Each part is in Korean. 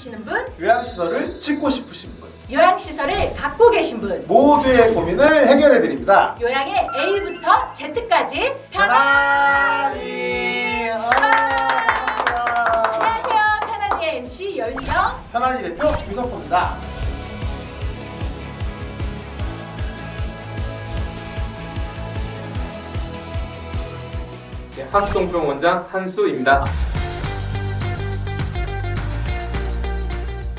있으시는 분, 요양시설을 짓고 싶으신 분, 요양시설을 갖고 계신 분, 모두의 고민을 해결해 드립니다. 요양의 A부터 Z까지 편안히. 안녕하세요. 편안히의 MC 여윤정. 편안히 대표 유석호입니다. 네, 한수동병 원장 한수입니다.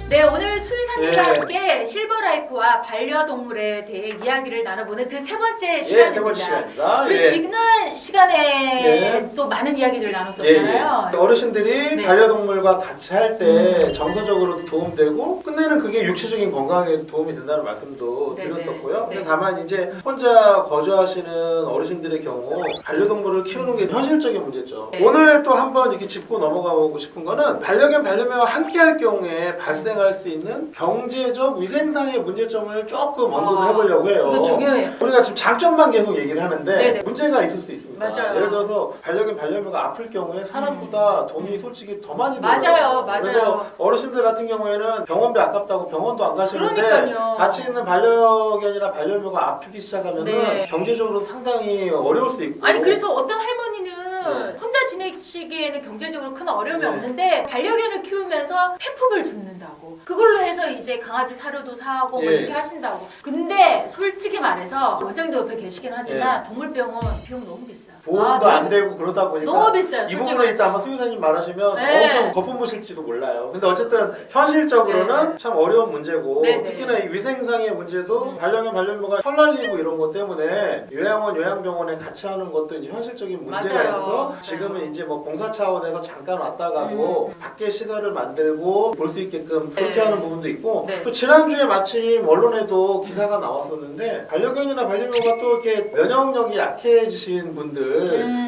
네, 오늘 수의사님과 네. 함께 실버라이프와 반려동물에 대해 이야기를 나눠보는 그 세 번째 예, 시간입니다. 세 번째 시간입니다. 우리 예. 지난 시간에 예. 또 많은 이야기를 나눴었잖아요. 어르신들이 네. 반려동물과 같이 할 때 정서적으로도 도움되고 끝내는 그게 육체적인 건강에 도움이 된다는 말씀도 네네. 드렸었고요. 네. 근데 다만 이제 혼자 거주하시는 어르신들의 경우 반려동물을 키우는 게 현실적인 문제죠. 네. 오늘 또 한번 이렇게 짚고 넘어가 보고 싶은 거는 반려견, 반려묘와 함께 할 경우에 발생할 수 있는 경제적 위생상의 문제점을 조금 언급을 해보려고 해요. 이거 중요해요. 우리가 지금 장점만 계속 얘기를 하는데 네네. 문제가 있을 수 있습니다. 맞아요. 예를 들어서 반려견, 반려묘가 아플 경우에 사람보다 돈이 솔직히 더 많이 들어요. 맞아요, 맞아요. 그래서 어르신들 같은 경우에는 병원비 아깝다고 병원도 안 가시는데 그러니까요. 같이 있는 반려견이나 반려묘가 아프기 시작하면은 네. 경제적으로 상당히 어려울 수 있고. 아니 그래서 어떤 할머니는 네. 혼자 지내시기에는 경제적으로 큰 어려움이 네. 없는데 반려견을 키우면서 폐품을 줍는다고 그걸로 해서 이제 강아지 사료도 사고 뭐 예. 이렇게 하신다고. 근데 솔직히 말해서 원장도 옆에 계시긴 하지만 동물병원 비용 너무 비싸. 보험도 안 되고 그러다 보니까 너무 비싸요. 이 솔직히 부분에 말해서. 있어 아마 수의사님 말하시면 네. 엄청 거품무실지도 몰라요. 근데 어쨌든 현실적으로는 네. 참 어려운 문제고 네, 네. 특히나 이 위생상의 문제도 반려견, 반려묘가 털날리고 이런 것 때문에 요양원, 요양병원에 같이 하는 것도 이제 현실적인 문제가 맞아요. 있어서 맞아요. 지금은 이제 뭐 봉사 차원에서 잠깐 왔다 가고 밖에 시설을 만들고 볼 수 있게끔 그렇게 네. 하는 부분도 있고 네. 또 지난주에 마침 언론에도 기사가 나왔었는데 반려견이나 반려묘가 또 이렇게 면역력이 약해지신 분들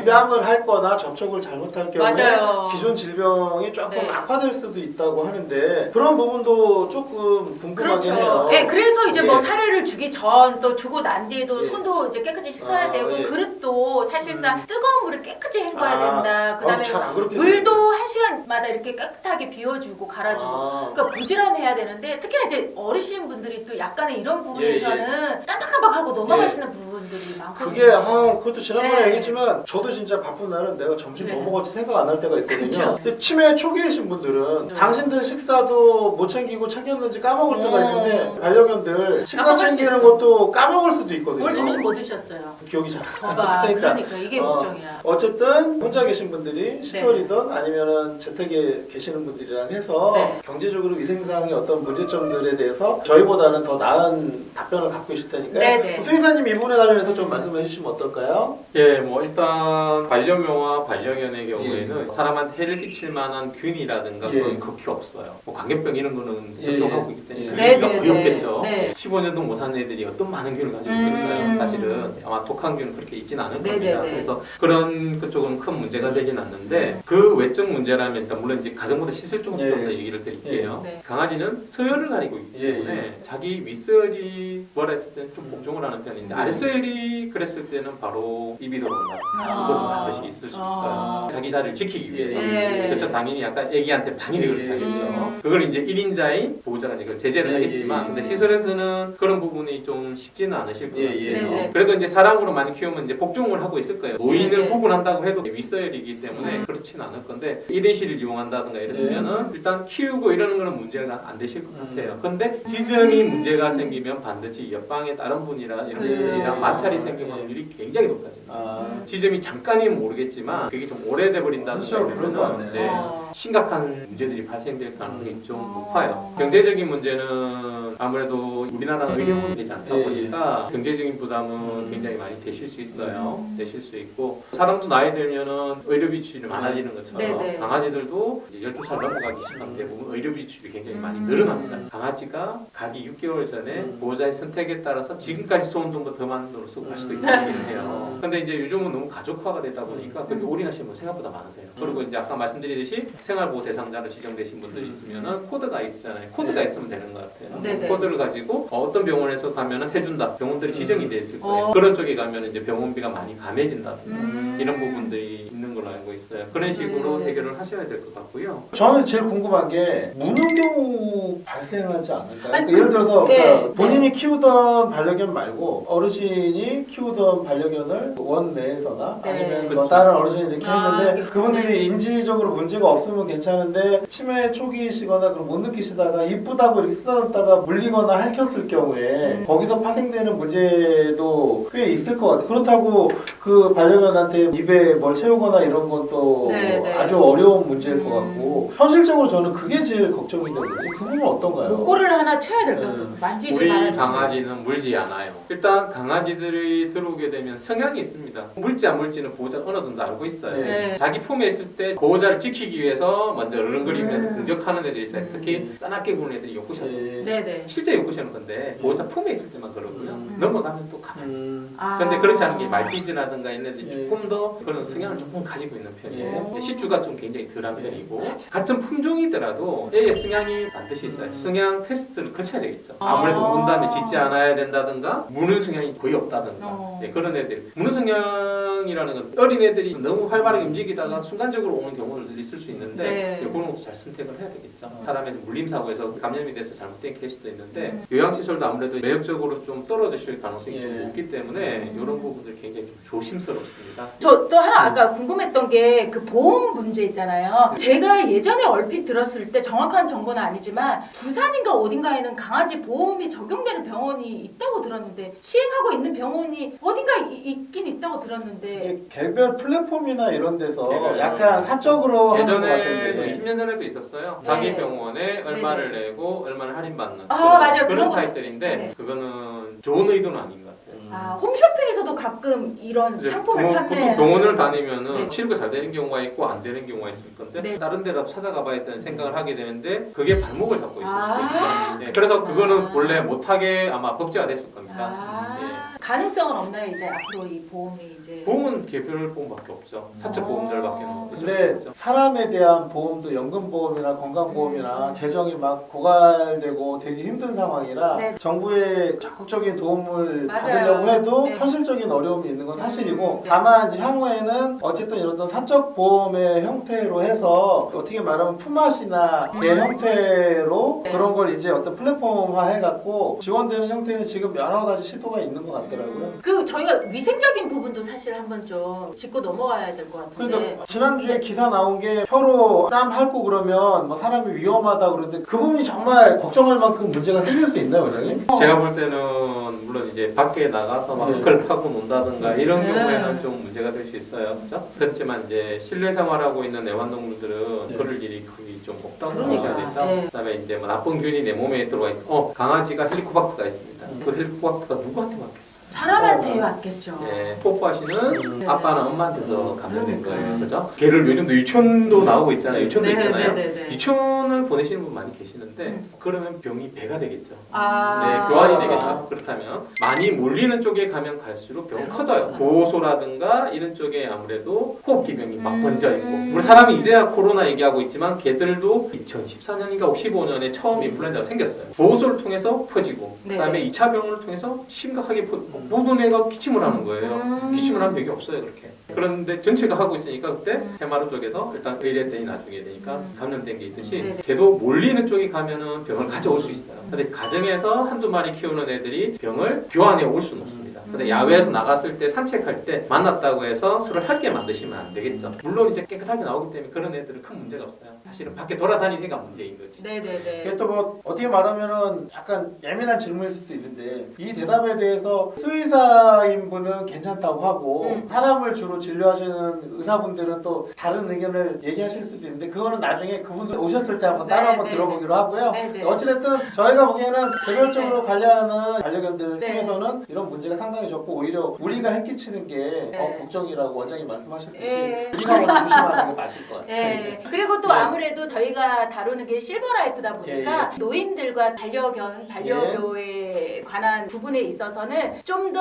뺨을 핥거나 접촉을 잘못할 경우에 맞아요. 기존 질병이 조금 네. 악화될 수도 있다고 하는데 그런 부분도 조금 궁금하긴 해요. 그렇죠. 네, 그래서 이제 예. 뭐 사료를 주기 전 또 주고 난 뒤에도 예. 손도 이제 깨끗이 씻어야 아, 되고 예. 그릇도 사실상 뜨거운 물을 깨끗이 헹궈야 된다. 그다음에 잘안 그렇게 물도 한 시간마다 이렇게 깨끗하게 비워주고 갈아주고. 그러니까 부지런해야 되는데 특히나 이제 어르신 분들이 또 약간의 이런 부분에서는 깜빡깜빡하고 넘어가시는 부분들이 많거든요. 그게 그것도 지난번에 네. 얘기했지만 저도 진짜 바쁜 날은 내가 점심 네. 뭐 먹었지 생각 안 날 때가 있거든요. 그쵸. 근데 치매 초기이신 분들은 당신들 식사도 못 챙기고 챙겼는지 까먹을 때가 있는데 반려견들 식사 까먹을 수 챙기는 있어. 것도 까먹을 수도 있거든요. 오늘 점심 뭐 드셨어요? 기억이 잘 안 나요. 봐봐. 그러니까 이게 걱정이야. 어쨌든 혼자 계신 분들이 시설이든 아니면은 재택에 계시는 분들이랑 해서 네. 경제적으로 위생상의 어떤 문제점들에 대해서 저희보다는 더 나은 답변을 갖고 계실 테니까요. 네네. 수의사님 이 부분에 관련해서 좀 말씀해 주시면 어떨까요? 예, 뭐 일단 반려묘와 반려견의 경우에는 사람한테 해를 끼칠 만한 균이라든가 예. 그건 극히 없어요. 뭐 광견병 이런 거는 예. 접종하고 있기 때문에 네, 균이 네, 거의 네. 없겠죠. 네. 15년도 못 사는 애들이 어떤 많은 균을 가지고 있어요. 사실은 아마 독한 균은 그렇게 있지는 않을 네, 겁니다. 네, 네. 그래서 그런 그쪽은 큰 문제가 되진 않는데 그 외적 문제라면 일단 물론 이제 가정보다 시설 쪽은 예. 좀 더 얘기를 드릴게요. 네. 강아지는 서열을 가리고 있기 예, 때문에 자기 윗서열이 뭐라 했을 때는 좀 복종을 하는 편인데 아랫서열이 그랬을 때는 바로 입이 들어온다. 그건 반드시 있을 수 있어요. 자기 자리를 지키기 위해서. 예. 그렇죠. 당연히 약간 애기한테 당연히 그렇게 하겠죠. 그걸 이제 1인자인 보호자가 이걸 제재를 예, 하겠지만 예. 근데 시설에서는 그런 부분이 좀 쉽지는 않으실 것 예, 같아요. 예. 네네. 그래도 이제 사람으로 많이 키우면 이제 복종을 하고 있을 거예요. 노인을 네네. 구분한다고 해도 윗서열이기 때문에 그렇지는 않을 건데 1인실을 이용한다든가 이랬으면은 일단 키우고 이러는 거는 문제가 안 되실 것 같아요. 근데 지점이 문제가 생기면 반드시 옆방에 다른 분이랑 이런 분이랑 마찰이 생길 확률이 굉장히 높아집니다. 지점이 잠깐이면 모르겠지만 그게 좀 오래돼 버린다든가 그렇죠. 그런 거 이러면 같네요. 이제 심각한 문제들이 발생될 가능성이 좀 높아요. 경제적인 문제는 아무래도 우리나라는 의료보험이 되지 않다 예, 보니까 경제적인 부담은 굉장히 많이 되실 수 있어요. 되실 수 있고 사람도 나이 들면은 의료비 지출이 많아지는 것처럼 네네. 강아지들도 이제 12살 넘어가기 시작하면 대부분 의료비 지출이 굉장히 많이 늘어납니다. 강아지가 가기 6개월 전에 보호자의 선택에 따라서 지금까지 써온 돈보다 더 많은 돈을 쓰고 갈 수도 있다는 얘기를 해요. 근데 이제 요즘은 너무 가족화가 되다 보니까 그렇게 올인하시는 분 생각보다 많으세요. 그리고 이제 아까 말씀드리듯이 생활보호 대상자로 지정되신 분들이 있으면 있으면은 코드가 있잖아요. 코드가 있으면 되는 것 같아요. 네네. 코드를 가지고 어떤 병원에서 가면은 해준다. 병원들이 지정이 돼 있을 거예요. 그런 쪽에 가면 이제 병원비가 많이 감해진다든가 이런 부분들이 있는 걸로 알고 있어요. 그런 식으로 해결을 하셔야 될 것 같고요. 저는 제일 궁금한 게 무는 경우 발생하지 않을까요? 아니, 예를 들어서 네, 그러니까 본인이 키우던 반려견 말고 어르신이 키우던 반려견을 원 내에서나 네. 아니면 뭐 그렇죠. 다른 어르신이 이렇게 아, 했는데 네. 그분들이 인지적으로 문제가 없으면 괜찮은데 치매 초기이시거나 그럼 못 느끼시다가 이쁘다고 이렇게 쓰다듬다가 물리거나 핥혔을 경우에 거기서 파생되는 문제도 꽤 있을 것 같아요. 그렇다고 그 반려견한테 입에 뭘 채우거나 이런 건 또 네, 네. 아주 어려운 문제일 것 같고 현실적으로 저는 그게 제일 걱정이 되거든요. 그 부분은 어떤가요? 목걸이를 하나 쳐야 될 것 같아요. 만지지 우리 말아주세요. 강아지는 물지 않아요. 일단 강아지들이 들어오게 되면 성향이 있습니다. 물지 안 물지는 보호자 어느 정도 알고 있어요. 네. 자기 품에 있을 때 보호자를 지키기 위해서 먼저 어른거리면서 공격하는 애들이 있어요. 특히 싸납게 구는 애들이 욕구셔요. 네네. 실제 욕구셔는 건데 보호자 품에 있을 때만 그러고요. 넘어가면 또 가만히 있어요. 아. 근데 그렇지 않은 게 말티즈라든가 이런 애들이 예. 조금 더 그런 성향을 조금 가지고 있는 편이에요. 예. 시주가 좀 굉장히 덜한 편이고 같은 품종이더라도 애의 성향이 반드시 있어요. 성향 테스트를 거쳐야 되겠죠. 아무래도 문 다음에 짖지 않아야 된다든가 무는 성향이 거의 없다든가 네, 그런 애들 무는 성향이라는 건 어린 애들이 너무 활발하게 움직이다가 순간적으로 오는 경우는 있을 수 있는데 네. 그런 것도 잘 선택을 해야 되겠죠. 사람에서 물림사고에서 감염이 돼서 잘못된 케이스도 있는데 요양시설도 아무래도 매력적으로 좀 떨어지실 가능성이 좀 예. 높기 때문에 이런 부분들 굉장히 좀 조심스럽습니다. 저 또 하나 아까 궁금했던 게 그 보험 문제 있잖아요. 제가 예전에 얼핏 들었을 때 정확한 정보는 아니지만 부산인가 어딘가에는 강아지 보험이 적용되는 병원이 있다고 들었는데 시행하고 있는 병원이 어딘가 있긴 있다고 들었는데 이게 개별 플랫폼이나 이런 데서 개별 약간 사적으로 하는 것 예전에도 같은데 20년 전에도 있었어요. 네. 자기 병원에 얼마를 내고 얼마를 할인받는 아, 그런, 맞아요. 그런 그런 거. 타입들인데 네. 그거는 좋은 의도는 아닌 것 같아요. 아, 홈쇼핑에서도 가끔 이런 이제 상품을 보통 판매. 병원을 다니면은 네. 치료가 잘 되는 경우가 있고 안 되는 경우가 있을 건데 네. 다른 데라도 찾아가 봐야겠다는 생각을 하게 되는데 그게 발목을 잡고 있을 수도 아. 있죠. 네, 그래서 그거는 아. 원래 못하게 아마 법제화 됐을 겁니다. 아, 예. 가능성은 없나요? 이제 앞으로 이 보험이 이제 보험은 개별 보험밖에 없죠. 사적 보험들밖에 있을 수 근데 없죠. 사람에 대한 보험도 연금보험이나 건강보험이나 재정이 막 고갈되고 되게 힘든 상황이라 네. 정부의 적극적인 도움을 맞아요. 받으려고 해도 네. 현실적인 어려움이 있는 건 사실이고 네. 다만 이제 향후에는 어쨌든 이런 사적 보험의 형태로 해서 어떻게 말하면 품앗이나 개 형태로 네. 그런 걸 이제 어떤 플랫폼화 해갖고 지원되는 형태는 지금 여러 가지 시도가 있는 것 같더라고요. 그 저희가 위생적인 부분도 사실 한번 좀 짚고 넘어가야 될 것 같은데. 그러니까 지난주에 기사 나온 게 혀로 땀 핥고 그러면 뭐 사람이 위험하다 그러는데 그 부분이 정말 걱정할 만큼 문제가 생길 수 있나요, 원장님? 제가 볼 때는 물론 이제 밖에 나가서 막 네. 흙을 파고 논다든가 이런 네. 경우에는 좀 문제가 될 수 있어요. 그렇죠? 그렇지만 이제 실내 생활하고 있는 애완동물들은 네. 그럴 일이 거의 좀 없다고 그러니까, 보셔야 되죠. 네. 그다음에 이제 뭐 나쁜 균이 내 몸에 들어와 있 강아지가 헬리코박터가 있습니다. 그 헬리코박터가 누구한테 맞겠어요? 사람한테 왔겠죠. 네, 뽀뽀하시는 네. 아빠나 엄마한테서 감염된 그러니까. 거예요. 그죠? 걔를 요즘도 유치원도 나오고 있잖아요. 유치원도 네, 있잖아요. 네, 네, 네. 유치원을 보내시는 분 많이 계시는데 그러면 병이 배가 되겠죠. 아. 네, 교환이 되겠죠. 그렇다면 많이 몰리는 쪽에 가면 갈수록 병은 커져요. 보호소라든가 이런 쪽에 아무래도 호흡기병이 막 번져 있고 우리 사람이 이제야 코로나 얘기하고 있지만 걔들도 2014년인가 15년에 처음 인플루엔자가 생겼어요. 보호소를 통해서 퍼지고 네. 그다음에 2차 병원을 통해서 심각하게 모든 애가 기침을 하는 거예요. 기침을 한 병이 없어요, 그렇게. 그런데 전체가 하고 있으니까 그때 해마루 쪽에서 일단 의뢰했더니 나중에 되니까 감염된 게 있듯이 네네. 걔도 몰리는 쪽에 가면은 병을 가져올 수 있어요. 근데 가정에서 한두 마리 키우는 애들이 병을 교환해 올 수는 없습니다. 근데 야외에서 나갔을 때 산책할 때 만났다고 해서 서로 핥게 만드시면 안 되겠죠. 물론 이제 깨끗하게 나오기 때문에 그런 애들은 큰 문제가 없어요. 사실은 밖에 돌아다니는 애가 문제인 거지. 네네네. 이게 또 뭐 어떻게 말하면은 약간 예민한 질문일 수도 있는데 이 대답에 대해서 수의사인 분은 괜찮다고 하고 사람을 주로 진료하시는 의사분들은 또 다른 의견을 얘기하실 수도 있는데 그거는 나중에 그분들 오셨을 때 한번 따로 네, 한번 네, 들어보기로 하고요. 네, 네. 어찌됐든 저희가 보기에는 개별적으로 관리하는 반려견들 네. 중에서는 이런 문제가 상당히 상당히 적고 오히려 우리가 해끼치는 게 네. 걱정이라고 원장님 말씀하셨듯이 예. 우리가 먼저 조심하는 게 맞을 것 같아요. 네. 그리고 또 네. 아무래도 저희가 다루는 게 실버라이프다 보니까 노인들과 반려견, 반려묘에 관한 부분에 있어서는 좀 더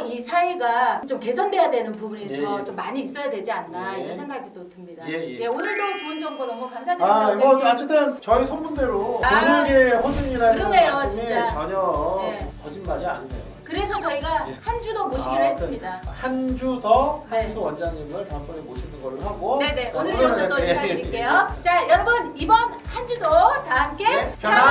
이 사이가 좀 개선돼야 되는 부분이 예, 더 예. 좀 많이 있어야 되지 않나 예. 이런 생각이 또 듭니다. 예, 예. 네, 오늘도 좋은 정보 너무 감사드립니다. 아, 이거 원장님. 어쨌든 저희 소문대로 아, 동물계 허준이라는 그러네요, 말씀이 진짜. 전혀 네. 거짓말이 아니네요. 그래서 저희가 예. 한 주 더 모시기로 했습니다. 한 주 더 네. 한수 원장님을 다음번에 모시는 걸로 하고 네네. 자, 오늘 오늘은 여기서 또 네. 인사드릴게요. 자, 여러분 이번 한 주도 다 함께 네, 편안히